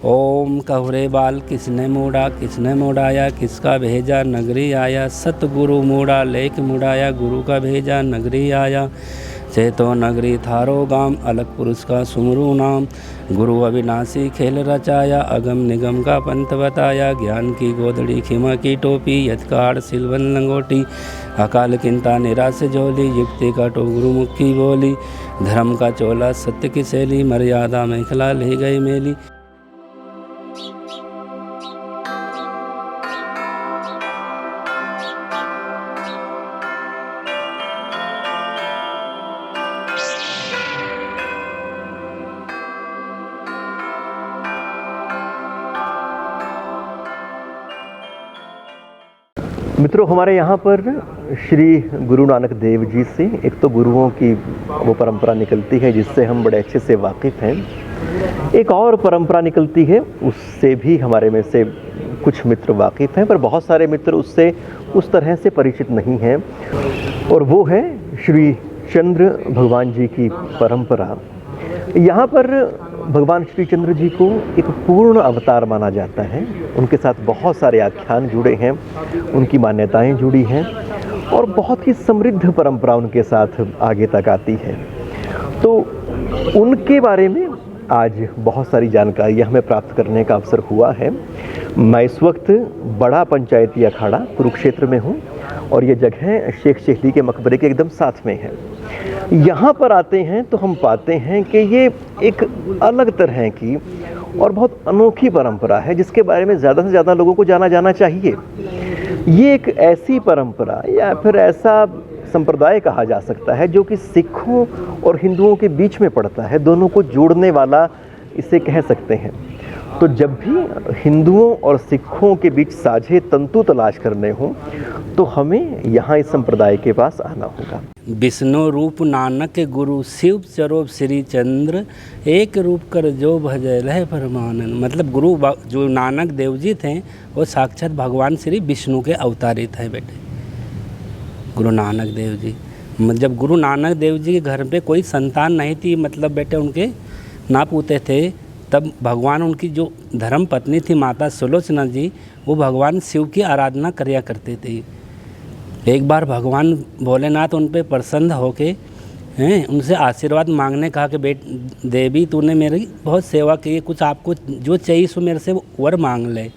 ओम कहुरे बाल किसने मोड़ाया किसका भेजा नगरी आया। सतगुरु मोड़ा लेख मुड़ाया गुरु का भेजा नगरी आया। चेतो नगरी थारो गाम अलग पुरुष का सुमरु नाम। गुरु अविनाशी खेल रचाया अगम निगम का पंथ बताया। ज्ञान की गोदड़ी खिमा की टोपी यत्काड़ सिलवन लंगोटी। अकाल किंता निराश झोली युक्ति का टो गुरुमुखी बोली। धर्म का चोला सत्य की शैली मर्यादा में खिला ले गए मेली। मित्रों, हमारे यहाँ पर श्री गुरु नानक देव जी से एक तो गुरुओं की वो परंपरा निकलती है जिससे हम बड़े अच्छे से वाकिफ़ हैं। एक और परंपरा निकलती है, उससे भी हमारे में से कुछ मित्र वाकिफ़ हैं, पर बहुत सारे मित्र उससे उस तरह से परिचित नहीं हैं। और वो है श्री चंद्र भगवान जी की परंपरा। यहाँ पर भगवान श्री चंद्र जी को एक पूर्ण अवतार माना जाता है। उनके साथ बहुत सारे आख्यान जुड़े हैं, उनकी मान्यताएं जुड़ी हैं और बहुत ही समृद्ध परंपरा उनके साथ आगे तक आती है। तो उनके बारे में आज बहुत सारी जानकारी हमें प्राप्त करने का अवसर हुआ है। मैं इस वक्त बड़ा पंचायती अखाड़ा कुरुक्षेत्र में हूँ और ये जगह शेख चिश्ती के मकबरे के एकदम साथ में है। यहाँ पर आते हैं तो हम पाते हैं कि ये एक अलग तरह की और बहुत अनोखी परंपरा है जिसके बारे में ज़्यादा से ज़्यादा लोगों को जाना जाना चाहिए। ये एक ऐसी परंपरा या फिर ऐसा संप्रदाय कहा जा सकता है जो कि सिखों और हिंदुओं के बीच में पड़ता है, दोनों को जोड़ने वाला इसे कह सकते हैं। तो जब भी हिंदुओं और सिखों के बीच साझे तंतु तलाश करने हों तो हमें यहाँ इस संप्रदाय के पास आना होगा। विष्णु रूप नानक गुरु शिव स्वरूप श्री चंद्र एक रूप कर जो भजय रहे परमानंद। मतलब गुरु जो नानक देव जी थे वो साक्षात भगवान श्री विष्णु के अवतारित हैं बेटे, गुरु नानक देव जी। जब गुरु नानक देव जी के घर पे कोई संतान नहीं थी, मतलब बेटे उनके ना पूते थे, तब भगवान उनकी जो धर्म पत्नी थी माता सुलोचना जी, वो भगवान शिव की आराधना किया करते थे। एक बार भगवान भोलेनाथ उन पे प्रसन्न होके उनसे आशीर्वाद मांगने कहा कि देवी तूने मेरी बहुत सेवा की है, कुछ आपको जो चाहिए सो मेरे से वर मांग ले।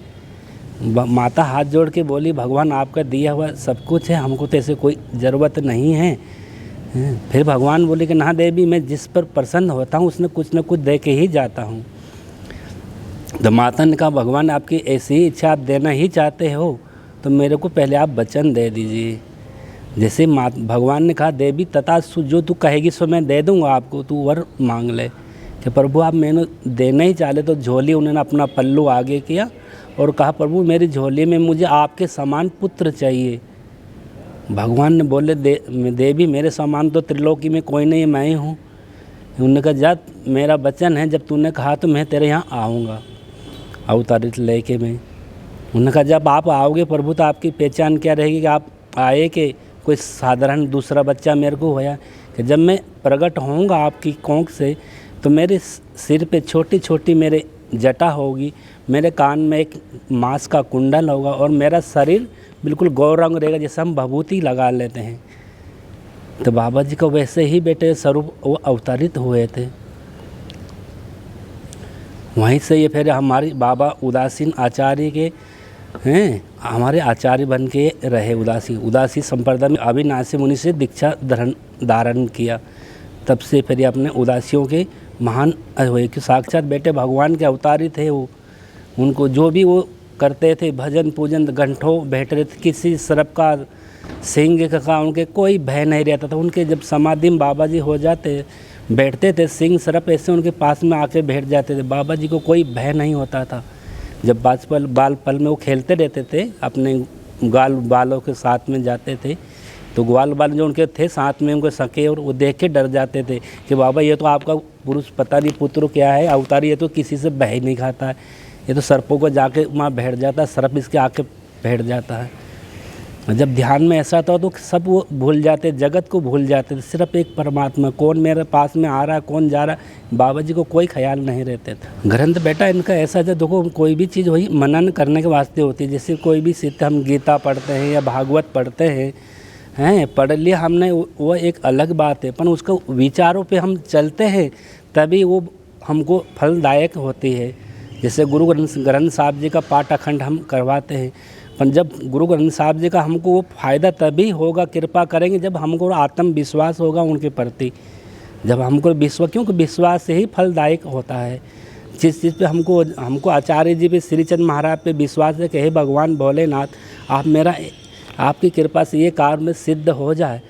माता हाथ जोड़ के बोली भगवान आपका दिया हुआ सब कुछ है, हमको तो ऐसे कोई ज़रूरत नहीं है। फिर भगवान बोले कि ना देवी, मैं जिस पर प्रसन्न होता हूँ उसने कुछ न कुछ दे के ही जाता हूँ। तो माता ने कहा भगवान आपकी ऐसी ही इच्छा आप देना ही चाहते हो तो मेरे को पहले आप वचन दे दीजिए। जैसे भगवान ने कहा देवी तथास्तु, जो तू कहेगी सो मैं दे दूँगा आपको, तू वर मांग ले। कि प्रभु आप मैंने देना ही चाहे तो झोली उन्होंने अपना पल्लू आगे किया और कहा प्रभु मेरी झोली में मुझे आपके समान पुत्र चाहिए। भगवान ने बोले देवी मेरे समान तो त्रिलोकी में कोई नहीं, मैं ही हूँ। उन्होंने कहा जा मेरा वचन है, जब तूने कहा तो मैं तेरे यहाँ आऊँगा अवतारित लेके मैं। उन्होंने कहा जब आप आओगे प्रभु तो आपकी पहचान क्या रहेगी कि आप आए कि कोई साधारण दूसरा बच्चा मेरे को होया। कि जब मैं प्रकट होऊंगा आपकी कोंख से तो मेरे सिर पे छोटी छोटी मेरे जटा होगी, मेरे कान में एक मांस का कुंडल होगा और मेरा शरीर बिल्कुल गौरंग रहेगा जैसे हम भभूति लगा लेते हैं। तो बाबा जी को वैसे ही बेटे स्वरूप वो अवतरित हुए थे। वहीं से ये फिर हमारी बाबा उदासीन आचार्य के हमारे आचार्य बन के रहे। उदासी संप्रदाय में अविनाशी मुनि से दीक्षा धारण किया। तब से फिर ये अपने उदासियों के महान हुए कि साक्षात बेटे भगवान के अवतारी थे वो। उनको जो भी वो करते थे भजन पूजन घंटों बैठ रहे थे, किसी सरप का सिंह का उनके कोई भय नहीं रहता था। उनके जब समाधि में बाबा जी हो जाते बैठते थे, सिंह सरप ऐसे उनके पास में आके बैठ जाते थे। बाबा जी को कोई भय नहीं होता था। जब बाल पल में वो खेलते रहते थे, अपने ग्वाल बालों के साथ में जाते थे तो ग्वाल बाल जो उनके थे साथ में उनको सके और वो देख के डर जाते थे कि बाबा ये तो आपका पुरुष पता नहीं पुत्र क्या है अवतार, ये तो किसी से भय नहीं खाता है, ये तो सर्पों को जाके वहाँ बैठ जाता है, सर्प इसके आके बैठ जाता है। जब ध्यान में ऐसा था तो सब वो भूल जाते, जगत को भूल जाते थे, सिर्फ एक परमात्मा, कौन मेरे पास में आ रहा है, कौन जा रहा है, बाबा जी को कोई ख्याल नहीं रहते थे। ग्रंथ बेटा इनका ऐसा है, देखो कोई भी चीज़ वही मनन करने के वास्ते होती है। जैसे कोई भी सिद्ध हम गीता पढ़ते हैं या भागवत पढ़ते हैं पढ़ लिया हमने, वो एक अलग बात है, पर उसका विचारों पे हम चलते हैं तभी वो हमको फलदायक होती है। जैसे गुरु ग्रंथ साहब जी का पाठ अखंड हम करवाते हैं, पर जब गुरु ग्रंथ साहब जी का हमको वो फ़ायदा तभी होगा, कृपा करेंगे जब हमको आत्मविश्वास होगा उनके प्रति। जब हमको विश्वास, क्योंकि विश्वास से ही फलदायक होता है। जिस चीज़ पे हमको आचार्य जी पे, श्रीचंद महाराज पे विश्वास है कि हे भगवान भोलेनाथ, आप मेरा, आपकी कृपा से ये कार्य में सिद्ध हो जाए,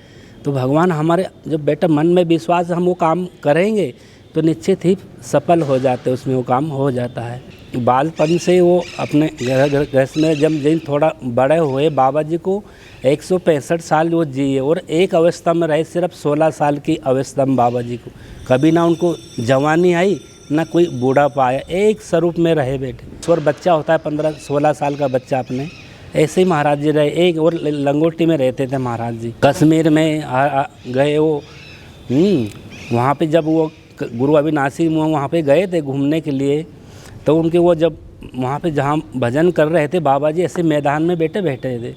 तो भगवान हमारे, जब बेटा मन में विश्वास हम वो काम करेंगे तो निश्चित ही सफल हो जाते, उसमें वो काम हो जाता है। बालपन से वो अपने घर में जब थोड़ा बड़े हुए, बाबा जी को 165 साल वो जिए और एक अवस्था में रहे, सिर्फ 16 साल की अवस्था में बाबा जी को, कभी ना उनको जवानी आई ना कोई बूढ़ापा आया, एक स्वरूप में रहे बेटे। और बच्चा होता है 15-16 साल का बच्चा अपने, ऐसे ही महाराज जी रहे। एक और लंगोटी में रहते थे महाराज जी, कश्मीर में गए वो, वहाँ पे जब वो गुरु अविनाशी वहाँ पे गए थे घूमने के लिए, तो उनके वो जब वहाँ पे जहाँ भजन कर रहे थे बाबा जी, ऐसे मैदान में बैठे थे।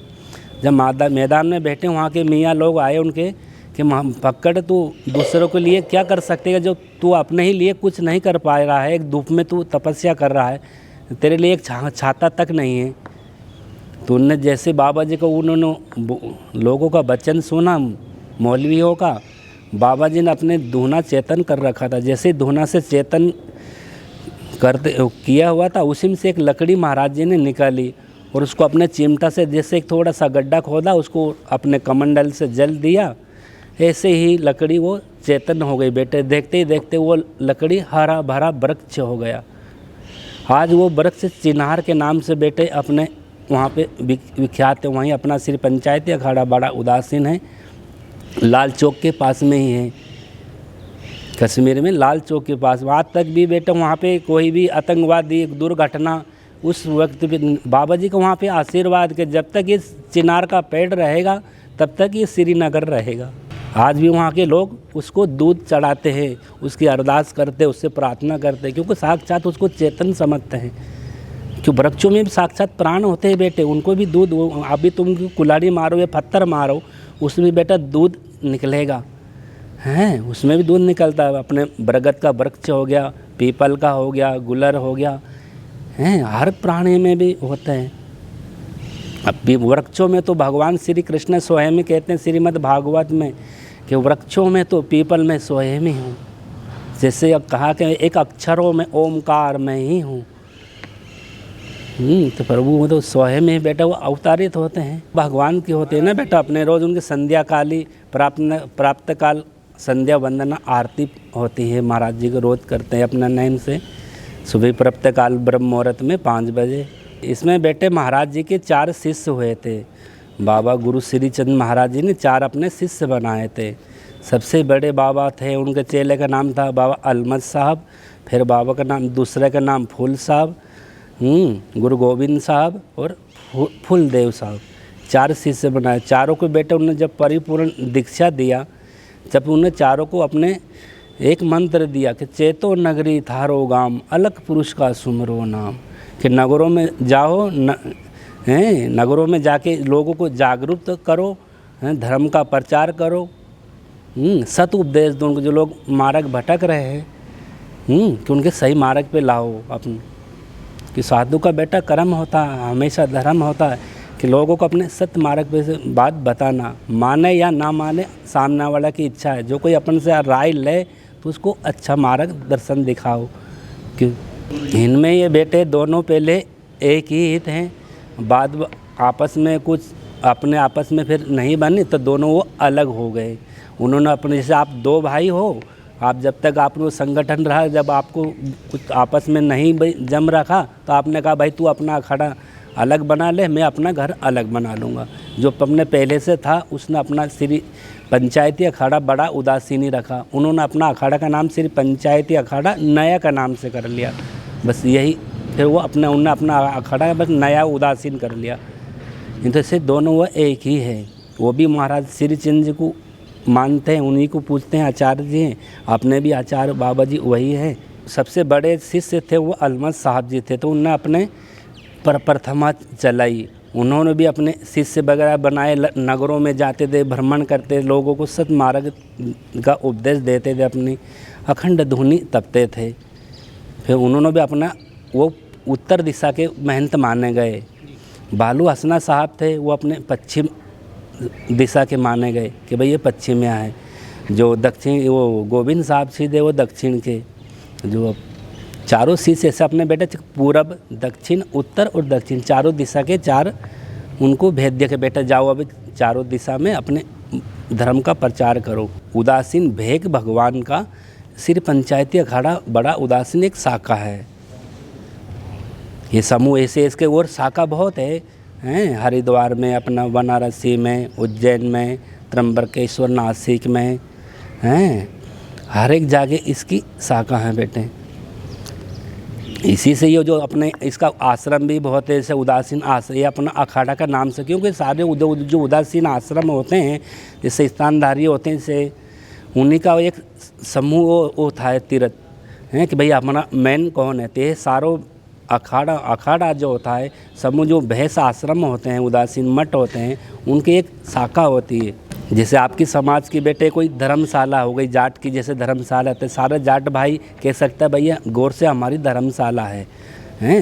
जब मैदान में बैठे, वहाँ के मियाँ लोग आए उनके कि पकड़, तू दूसरों के लिए क्या कर सकते हैं, जो तू अपने ही लिए कुछ नहीं कर पा रहा है, एक धूप में तू तपस्या कर रहा है, तेरे लिए एक छाता तक नहीं है। तो उनने जैसे बाबा जी को, उन्होंने लोगों का वचन सुना, मौलवियों का, बाबा जी ने अपने धूना चेतन कर रखा था। जैसे धूना से चेतन करते किया हुआ था, उसी में से एक लकड़ी महाराज जी ने निकाली और उसको अपने चिमटा से, जैसे एक थोड़ा सा गड्ढा खोदा, उसको अपने कमंडल से जल दिया, ऐसे ही लकड़ी वो चेतन हो गई बेटे। देखते ही देखते वो लकड़ी हरा भरा वृक्ष हो गया। आज वो वृक्ष चिन्हार के नाम से बेटे अपने वहाँ पे विख्यात है। वहीं अपना श्री पंचायती अखाड़ा बड़ा उदासीन है, लाल चौक के पास में ही है, कश्मीर में लाल चौक के पास। आज तक भी बेटा वहाँ पे कोई भी आतंकवादी दुर्घटना, उस वक्त भी बाबा जी का वहाँ पे आशीर्वाद के जब तक ये चिनार का पेड़ रहेगा तब तक ये श्रीनगर रहेगा। आज भी वहाँ के लोग उसको दूध चढ़ाते हैं, उसकी अरदास करते हैं, उससे प्रार्थना करते हैं, क्योंकि साक्षात उसको चेतन समझते हैं। क्यों वृक्षों में भी साक्षात प्राण होते हैं बेटे, उनको भी दूध, अभी तुम कुल्हाड़ी मारो या पत्थर मारो, उसमें बेटा दूध निकलेगा, हैं, उसमें भी दूध निकलता है। अपने बरगद का वृक्ष हो गया, पीपल का हो गया, गुलर हो गया, हैं, हर प्राणी में भी होते हैं। अब भी वृक्षों में तो भगवान श्री कृष्ण स्वयं कहते हैं श्रीमद् भागवत में कि वृक्षों में तो पीपल में स्वयं ही हूँ। जैसे अब कहा कि एक अक्षरों में ओमकार में ही हूँ। तो प्रभु वो तो स्वयं में बेटा वो अवतारित होते हैं, भगवान के होते हैं ना बेटा। अपने रोज़ उनके संध्या काली प्राप्त काल संध्या वंदना आरती होती है, महाराज जी को रोज़ करते हैं अपना नयन से। सुबह प्राप्त काल ब्रह्म मुहूर्त में 5 बजे। इसमें बेटे महाराज जी के 4 शिष्य हुए थे। बाबा गुरु श्रीचंद महाराज जी ने 4 अपने शिष्य बनाए थे। सबसे बड़े बाबा थे, उनके चेले का नाम था बाबा अलमद साहब, फिर बाबा का नाम, दूसरे का नाम फूल साहब, गुरु गोविंद साहब और फूलदेव साहब। 4 शिष्य बनाए। चारों को बेटे उन्होंने जब परिपूर्ण दीक्षा दिया, जब उन्हें चारों को अपने एक मंत्र दिया कि चेतो नगरी थारो गाम, अलग पुरुष का सुमरो नाम, कि नगरों में जाओ, नगरों में जाके लोगों को जागरूक करो, धर्म का प्रचार करो, सत उपदेश दो उनको, जो लोग मार्ग भटक रहे हैं, कि उनके सही मार्ग पे लाओ अपने। कि साधु का बेटा कर्म होता है, हमेशा धर्म होता है कि लोगों को अपने सत्य मार्ग पे से बात बताना, माने या ना माने सामने वाला की इच्छा है। जो कोई अपन से राय ले तो उसको अच्छा मार्ग दर्शन दिखाओ। कि इनमें ये बेटे दोनों पहले एक ही हित हैं, बाद आपस में कुछ अपने आपस में फिर नहीं बने तो दोनों वो अलग हो गए। उन्होंने अपने, जैसे आप 2 भाई हो, आप जब तक आपको संगठन रहा, जब आपको कुछ आपस में नहीं जम रखा तो आपने कहा भाई तू अपना अखाड़ा अलग बना ले, मैं अपना घर अलग बना लूँगा। जो अपने पहले से था उसने अपना श्री पंचायती अखाड़ा बड़ा उदासीनी रखा। उन्होंने अपना अखाड़ा का नाम श्री पंचायती अखाड़ा नया का नाम से कर लिया, बस यही। फिर वो उन्होंने अपना अखाड़ा बस नया उदासीन कर लिया। इनसे से दोनों वह एक ही है। वो भी महाराज श्रीचंद जी को मानते हैं, उन्हीं को पूछते हैं, आचार्य जी हैं। अपने भी आचार्य बाबा जी वही है। सबसे बड़े शिष्य थे वो अलमद साहब जी थे, तो उन्होंने अपने प्रथमा चलाई। उन्होंने भी अपने शिष्य वगैरह बनाए, नगरों में जाते थे, भ्रमण करते, लोगों को सतमार्ग का उपदेश देते थे, अपनी अखंड धुनी तपते थे। फिर उन्होंने भी अपना वो उत्तर दिशा के महंत माने गए। बालू हसना साहब थे, वो अपने पश्चिम दिशा के माने गए कि भाई ये पश्चिम यहाँ है। जो दक्षिण वो गोविंद साहब थे वो दक्षिण के। जो चारों शिष्य ऐसे अपने बेटे पूरब, दक्षिण, उत्तर और दक्षिण चारों दिशा के चार उनको भेद दिया कि बेटा जाओ अभी चारों दिशा में अपने धर्म का प्रचार करो। उदासीन भेग भगवान का श्री पंचायती अखाड़ा बड़ा उदासीन एक शाखा है। ये समूह ऐसे इसके और शाखा बहुत हैं, हरिद्वार में, अपना बनारसी में, उज्जैन में, त्र्यंबकेश्वर, नासिक में हैं, हर एक जगह इसकी शाखा है बेटे। इसी से ये जो अपने इसका आश्रम भी बहुत है, जैसे उदासीन आश्रम, ये अपना अखाड़ा का नाम से, क्योंकि सारे जो उदासीन आश्रम होते हैं, जैसे स्थानधारी होते हैं, जैसे उन्हीं का एक समूह होता है तीर्थ हैं कि भाई अपना मेन कौन है। तो ये सारों अखाड़ा जो होता है समूह, जो भैंस आश्रम होते हैं, उदासीन मठ होते हैं, उनकी एक शाखा होती है। जैसे आपकी समाज की बेटे कोई धर्मशाला हो गई, जाट की जैसे धर्मशाला है, तो सारा जाट भाई कह सकता है भैया गौर से हमारी धर्मशाला हैं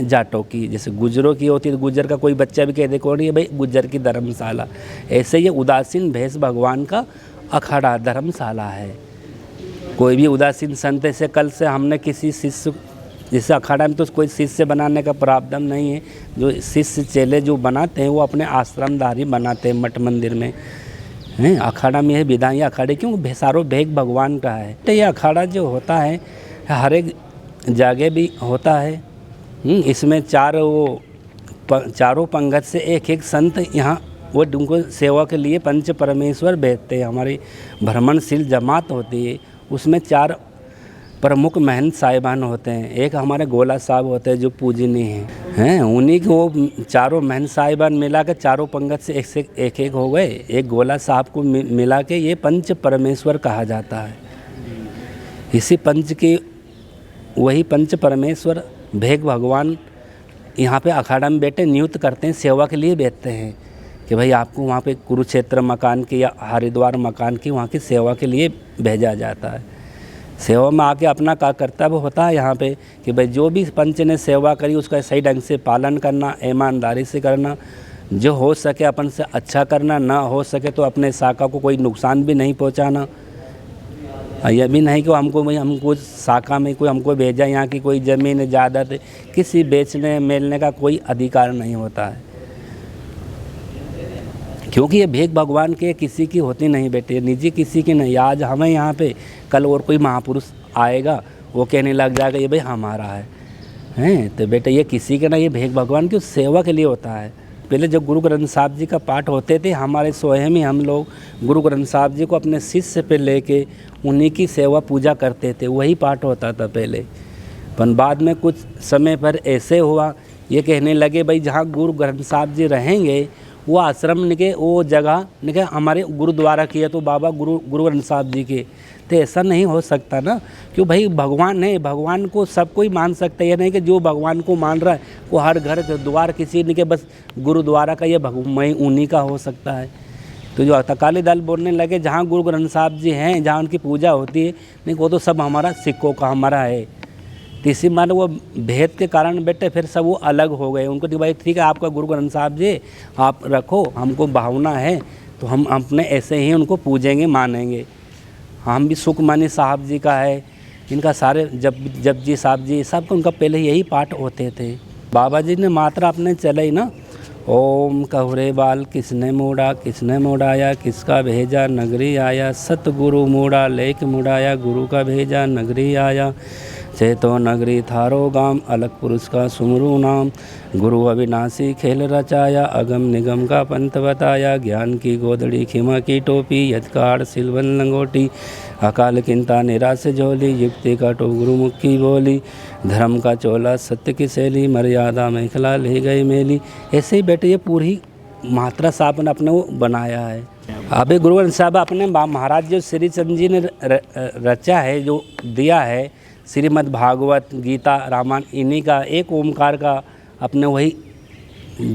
जाटों की। जैसे गुजरों की होती है तो गुजर का कोई बच्चा भी कह दे कौन है भाई गुजर की धर्मशाला। ऐसे ये उदासीन भैंस भगवान का अखाड़ा धर्मशाला है। कोई भी उदासीन संत से कल से हमने किसी शिष्य, जैसे अखाड़ा में तो कोई शिष्य बनाने का प्रावधान नहीं है। जो शिष्य चेले जो बनाते हैं वो अपने आश्रमधारी बनाते हैं मठ मंदिर में हैं। अखाड़ा में यह विधा, ये अखाड़े क्यों सारों भेग भगवान का है। तो ये अखाड़ा जो होता है हर एक जगह भी होता है। इसमें चारों पंगत से एक एक संत यहाँ वो उनको सेवा के लिए पंच परमेश्वर भेजते हैं। हमारी भ्रमणशील जमात होती है, उसमें 4 प्रमुख महंत साहिबान होते हैं। एक हमारे गोला साहब होते हैं जो पूजनीय हैं, उन्हीं के वो चारों महंत साहिबान मिला के चारों पंगत से एक हो गए। एक गोला साहब को मिला के ये पंच परमेश्वर कहा जाता है। इसी पंच की वही पंच परमेश्वर भेग भगवान यहाँ पे अखाड़ा में बैठे नियुक्त करते हैं, सेवा के लिए भेजते हैं कि भाई आपको वहाँ पे कुरुक्षेत्र मकान की या हरिद्वार मकान की वहाँ की सेवा के लिए भेजा जाता है। सेवा में आके अपना का कर्तव्य होता है यहाँ पे कि भाई जो भी पंच ने सेवा करी उसका सही ढंग से पालन करना, ईमानदारी से करना, जो हो सके अपन से अच्छा करना, ना हो सके तो अपने शाखा को कोई नुकसान भी नहीं पहुँचाना। यह भी नहीं कि हमको शाखा में कोई हमको भेजा, यहाँ की कोई ज़मीन जायदाद किसी बेचने मेलने का कोई अधिकार नहीं होता है, क्योंकि ये भेग भगवान के किसी की होती नहीं बेटे, निजी किसी की नहीं। आज हमें यहाँ पे कल और कोई महापुरुष आएगा वो कहने लग जाएगा ये भाई हमारा है तो बेटे ये किसी के नहीं, ये भेग भगवान की सेवा के लिए होता है। पहले जब गुरु ग्रंथ साहब जी का पाठ होते थे हमारे स्वयं ही हम लोग गुरु ग्रंथ साहब जी को अपने शिष्य पे लेके उन्हीं की सेवा पूजा करते थे, वही पाठ होता था पहले। पर बाद में कुछ समय पर ऐसे हुआ, ये कहने लगे भाई जहाँ गुरु ग्रंथ साहब जी रहेंगे वो आश्रम निके, वो जगह निके हमारे गुरुद्वारा की है, तो बाबा गुरु ग्रंथ साहब जी के। तो ऐसा नहीं हो सकता ना, क्यों भाई भगवान है, भगवान को सब कोई मान सकता है। ये नहीं कि जो भगवान को मान रहा है वो हर घर द्वार किसी ने के बस गुरुद्वारा का ये मैं उन्हीं का हो सकता है। तो जो अकाली दल बोलने लगे जहाँ गुरु ग्रंथ साहब जी हैं, जहाँ उनकी पूजा होती है, नहीं वो तो सब हमारा सिक्कों का हमारा है। तो इसी मान वो भेद के कारण बेटे फिर सब वो अलग हो गए। उनको कि भाई ठीक है आपका गुरु ग्रंथ साहब जी आप रखो, हमको भावना है तो हम अपने ऐसे ही उनको पूजेंगे मानेंगे। हम भी सुखमनी साहब जी का है, इनका सारे जप जी साहब जी सबका उनका पहले यही पाठ होते थे। बाबा जी ने मात्रा अपने चले ना, ओम कहुरे बाल किसने मोड़ाया, किसका भेजा नगरी आया, सतगुरु मोड़ा लेक मुड़ाया, गुरु का भेजा नगरी आया। चेतो नगरी थारो गाम, अलग पुरुष का सुमरू नाम, गुरु अविनाशी खेल रचाया, अगम निगम का पंथ बताया, ज्ञान की गोदड़ी खिमा की टोपी, यदकार सिलवन लंगोटी, अकाल किंता निराश झोली, युक्ति का टो गुरुमुख की बोली, धर्म का चोला सत्य की शैली, मर्यादा में खिला ले गए मेली। ऐसे ही बेटे ये पूरी महात्रा साहब ने अपने वो बनाया है। अभी गुरु ग्रंथ साहब अपने महाराज जो श्री चंद जी ने रचा है, जो दिया है, श्रीमद् भागवत, गीता, रामायण, इन्हीं का एक ओमकार का अपने वही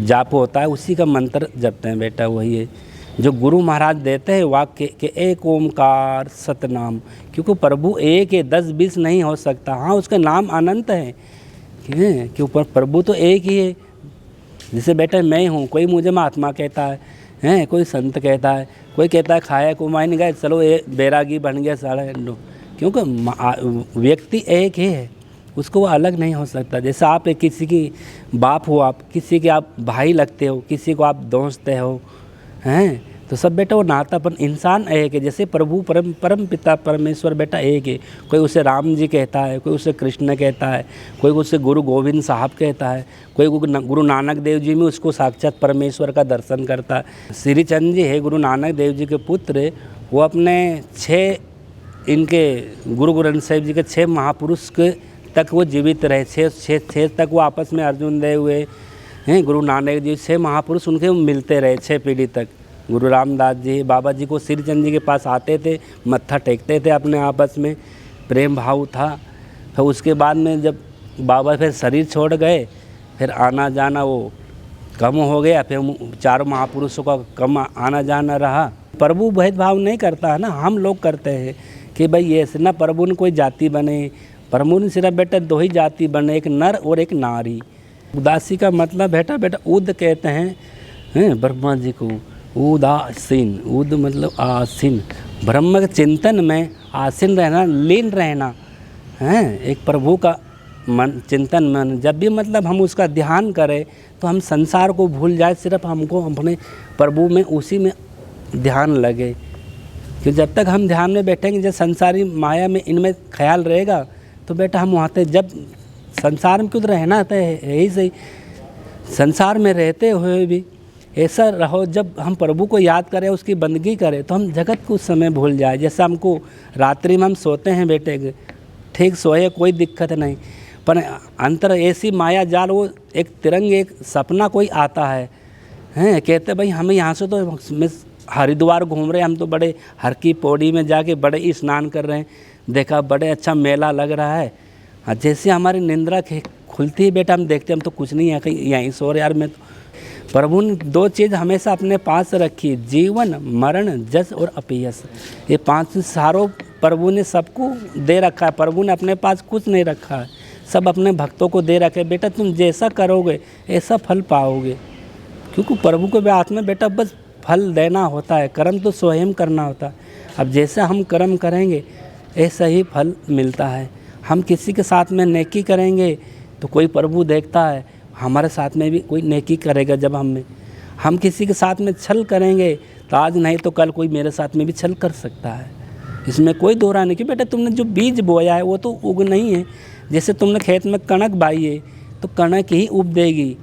जाप होता है, उसी का मंत्र जपते हैं बेटा। वही है जो गुरु महाराज देते हैं वाक्य के एक ओमकार सतनाम, क्योंकि प्रभु एक है, 10-20 नहीं हो सकता। हाँ, उसका नाम अनंत है, क्योंकि प्रभु तो एक ही है। जैसे बेटा मैं हूँ, कोई मुझे महात्मा कहता है, कोई संत कहता है, कोई कहता है खाया कुमाई नहीं गए, चलो ये बैरागी बन गया साढ़े लो, क्योंकि व्यक्ति एक ही है, उसको वो अलग नहीं हो सकता। जैसे आप किसी की बाप हो, आप किसी के आप भाई लगते हो, किसी को आप दोस्त हो, हैं, तो सब बेटा वो नातापन, इंसान एक है। जैसे प्रभु परम पिता परमेश्वर बेटा एक है। कोई उसे राम जी कहता है, कोई उसे कृष्ण कहता है, कोई उसे गुरु गोविंद साहब कहता है, कोई गुरु नानक देव जी में उसको साक्षात परमेश्वर का दर्शन करता है। श्री चंद जी है गुरु नानक देव जी के पुत्र, वो अपने 6 इनके गुरु ग्रंथ साहिब जी के 6 महापुरुष के तक वो जीवित रहे। 6 तक वो आपस में अर्जुन देव हुए हैं, गुरु नानक जी 6 महापुरुष उनके मिलते रहे 6 पीढ़ी तक। गुरु रामदास जी, बाबा जी को श्री चंद जी के पास आते थे, मत्था टेकते थे, अपने आपस में प्रेम भाव था। फिर उसके बाद में जब बाबा फिर शरीर छोड़ गए, फिर आना जाना वो कम हो गया, फिर 4 महापुरुषों का कम आना जाना रहा। प्रभु भेदभाव नहीं करता है ना, हम लोग करते हैं कि भाई ये ना प्रभु ने कोई जाति बने, प्रभु ने सिर्फ बेटा 2 ही जाति बने, एक नर और एक नारी। उदासी का मतलब बेटा उद कहते हैं ब्रह्मा जी को, उदासीन, उद मतलब आसीन, ब्रह्म के चिंतन में आसीन रहना, लीन रहना है, एक प्रभु का मन चिंतन मन। जब भी मतलब हम उसका ध्यान करें तो हम संसार को भूल जाए, सिर्फ हमको अपने प्रभु में उसी में ध्यान लगे। कि जब तक हम ध्यान में बैठेंगे, जब संसारी माया में इनमें ख्याल रहेगा तो बेटा हम वहाँ तक, जब संसार में खुद रहना तो यही सही, संसार में रहते हुए भी ऐसा रहो, जब हम प्रभु को याद करें, उसकी बंदगी करें, तो हम जगत को उस समय भूल जाए। जैसे हमको रात्रि में हम सोते हैं बेटे, ठीक सोए कोई दिक्कत नहीं, पर अंतर ऐसी माया जाल, वो एक तिरंग एक सपना कोई आता है, कहते भाई हमें यहाँ से तो हरिद्वार घूम रहे हैं, हम तो बड़े हर की पौड़ी में जाके बड़े स्नान कर रहे हैं, देखा बड़े अच्छा मेला लग रहा है। जैसे हमारी निंद्रा खुलती है बेटा, हम देखते हम तो कुछ नहीं है, कहीं यहीं सो रहे यार। मैं तो प्रभु ने 2 चीज़ हमेशा अपने पास रखी, जीवन मरण जस और अपयस। ये 5 सारों प्रभु ने सबको दे रखा है, प्रभु ने अपने पास कुछ नहीं रखा है, सब अपने भक्तों को दे रखे। बेटा तुम जैसा करोगे ऐसा फल पाओगे, क्योंकि प्रभु के हाथ में बेटा बस फल देना होता है, कर्म तो स्वयं करना होता है। अब जैसा हम कर्म करेंगे ऐसा ही फल मिलता है। हम किसी के साथ में नेकी करेंगे तो कोई प्रभु देखता है, हमारे साथ में भी कोई नेकी करेगा। जब हम किसी के साथ में छल करेंगे तो आज नहीं तो कल कोई मेरे साथ में भी छल कर सकता है, इसमें कोई दोहरा नहीं। कि बेटा तुमने जो बीज बोया है वो तो उग नहीं है। जैसे तुमने खेत में कणक बाई है तो कणक ही उग देगी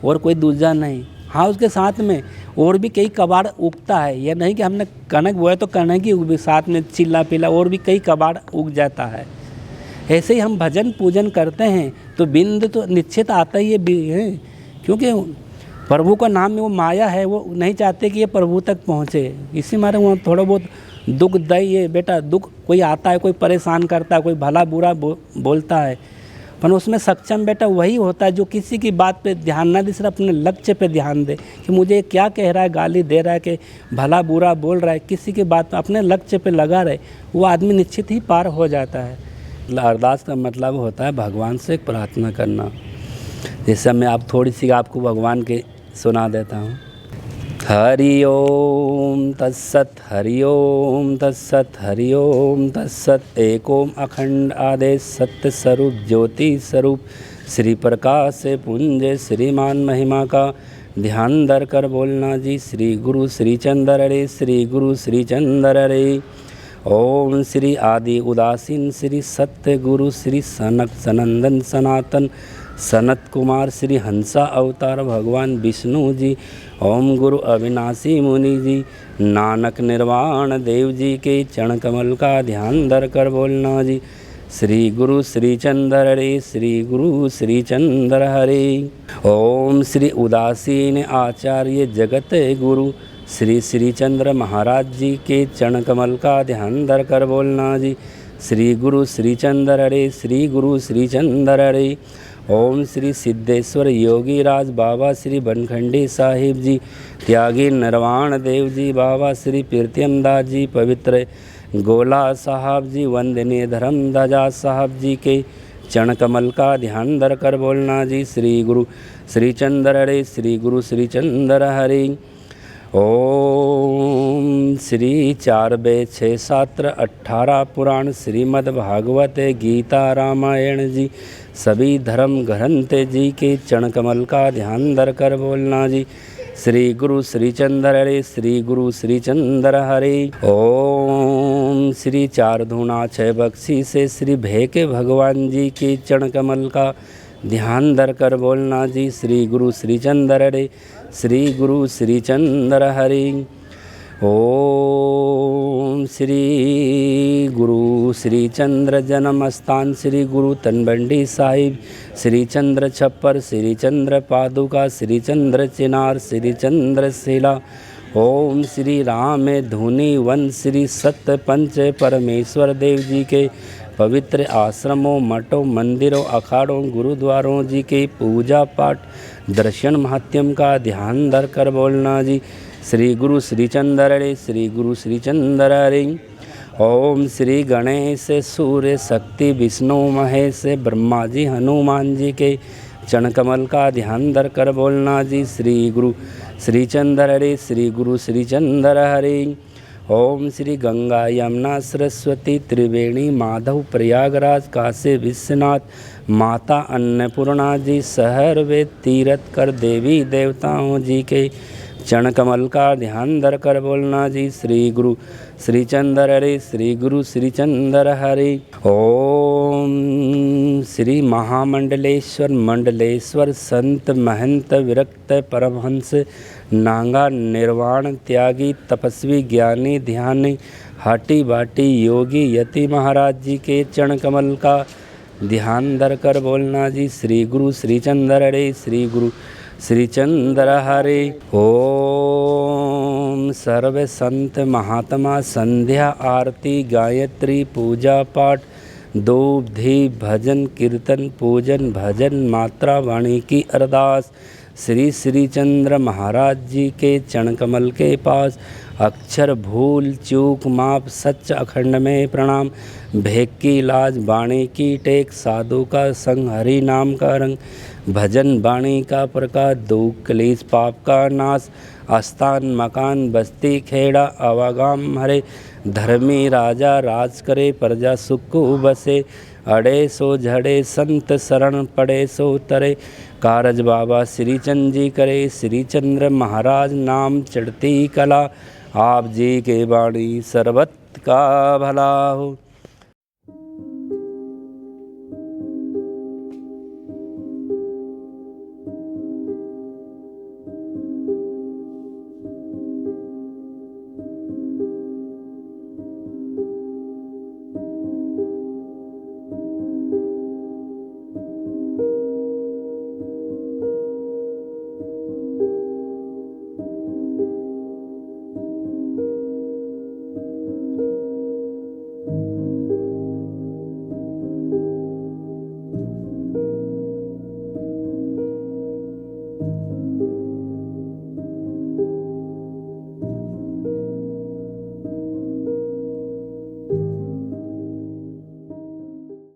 और कोई दूसरा नहीं। हाँ, उसके साथ में और भी कई कबाड़ उगता है, यह नहीं कि हमने कणक बोया तो कणक ही उग, साथ में चिल्ला पिला और भी कई कबाड़ उग जाता है। ऐसे ही हम भजन पूजन करते हैं तो बिंद तो निश्चित आता ही है, क्योंकि प्रभु का नाम में वो माया है, वो नहीं चाहते कि ये प्रभु तक पहुँचे। इसी मारे वहाँ थोड़ा बहुत दुख दई है बेटा, दुख कोई आता है, कोई परेशान करता है, कोई भला बुरा बोलता है, पर उसमें सक्षम बेटा वही होता है जो किसी की बात पे ध्यान ना दे, सिर्फ अपने लक्ष्य पे ध्यान दे कि मुझे क्या कह रहा है, गाली दे रहा है कि भला बुरा बोल रहा है, किसी की बात अपने लक्ष्य पे लगा रहे, वो आदमी निश्चित ही पार हो जाता है। अरदास का मतलब होता है भगवान से प्रार्थना करना। जैसे मैं आप थोड़ी सी आपको भगवान के सुना देता हूँ। हरि ओम तत्सत, हरि ओम तत्सत, हरि ओम तत्सत। एक ओम अखंड आदेश सत्य स्वरूप ज्योति स्वरूप श्री प्रकाश से पुंज श्रीमान महिमा का ध्यान धर कर बोलना जी। श्री गुरु श्री चंद्र रे, श्री गुरु श्री चंद्र रे। ओम श्री आदि उदासीन श्री सत्य गुरु श्री सनक सनंदन सनातन सनत कुमार श्री हंसा अवतार भगवान विष्णु जी। ओम गुरु अविनाशी मुनि जी, नानक निर्वाण देव जी के चरण कमल का ध्यान धर कर बोलना जी। श्री गुरु श्री चंद्र हरे, श्री गुरु श्री चंद्र हरे। ओम श्री उदासीन आचार्य जगत गुरु श्री श्री चंद्र महाराज जी के चरण कमल का ध्यान धर कर बोलना जी। श्री गुरु श्री चंद्र हरे, श्री गुरु श्री चंद्र हरे। ओम श्री सिद्धेश्वर योगी राज बाबा श्री बनखंडी साहिब जी, त्यागी नरवाण देव जी, बाबा श्री प्रीतम दास जी, पवित्र गोला साहब जी, वंदनीय धर्मदास साहब जी के चरण कमल का ध्यान धर कर बोलना जी। श्री गुरु श्री चंद्र हरे, श्री गुरु श्री चंद्र हरे। ओम श्री 4 वेद 6 शास्त्र 18 पुराण श्रीमद् भागवत गीता रामायण जी, सभी धर्म ग्रंथ जी के चरण कमल का ध्यान धर कर बोलना जी। श्री गुरु श्री चंद्र हरे, श्री गुरु श्री चंद्र हरे। ओम श्री 4 धूना 6 बख्शी से श्री भेके भगवान जी के चरण कमल का ध्यान धर कर बोलना जी। श्री गुरु श्री चंद्र हरे, श्री गुरु श्री चंद्र हरे। ओम श्री गुरु श्री चंद्र जन्म स्थान श्री गुरु तनबंडी साहिब, श्री चंद्र छप्पर, श्री चंद्र पादुका, श्री चंद्र चिनार, श्री चंद्र शिला। ओम श्री राम धुनी वन श्री सत्य पंच परमेश्वर देव जी के पवित्र आश्रमों, मठों, मंदिरों, अखाड़ों, गुरुद्वारों जी के पूजा पाठ दर्शन महात्म्य का ध्यान धर कर बोलना जी। श्री गुरु श्री चंद्र हरे, श्री गुरु श्री चंद्र हरे। ओम श्री गणेश सूर्य शक्ति विष्णु महेश ब्रह्मा जी हनुमान जी के चरण कमल का ध्यान धर कर बोलना जी। श्री गुरु श्री चंद्र हरे, श्री गुरु श्री चंद्र हरे। ओम श्री गंगा यमुना सरस्वती त्रिवेणी माधव प्रयागराज काशी विश्वनाथ माता अन्नपूर्णा जी शहर वे तीर्थ कर देवी देवताओं जी के चरण कमल का ध्यान धर कर बोलना जी। श्री गुरु श्री चंद्र हरे, श्री गुरु श्री चंद्र हरे। ओम श्री महामंडलेश्वर मंडलेश्वर संत महंत विरक्त परमहंस नांगा निर्वाण त्यागी तपस्वी ज्ञानी ध्यानी हाटी बाटी योगी यति महाराज जी के चरण कमल का ध्यान धर कर बोलना जी। श्री गुरु श्री चंद्र हरे, श्री गुरु श्री चंद्र हरे। ओम सर्व संत महात्मा संध्या आरती गायत्री पूजा पाठ धूप दीप भजन कीर्तन पूजन भजन मात्रा वाणी की अरदास श्री श्री चंद्र महाराज जी के चरण कमल के पास अक्षर भूल चूक माप सच अखंड में प्रणाम भेक की लाज बाणी की टेक साधु का संग हरि नाम का रंग भजन बाणी का प्रकाश दुख क्लेश पाप का नाश आस्थान मकान बस्ती खेड़ा आवागाम हरे धर्मी राजा राज करे प्रजा सुख बसे अड़े सो झड़े संत शरण पड़े सो तरे कारज बाबा श्री चंद जी करे श्री चंद्र महाराज नाम चढ़ती कला आप जी के बाणी सर्वत का भला हो।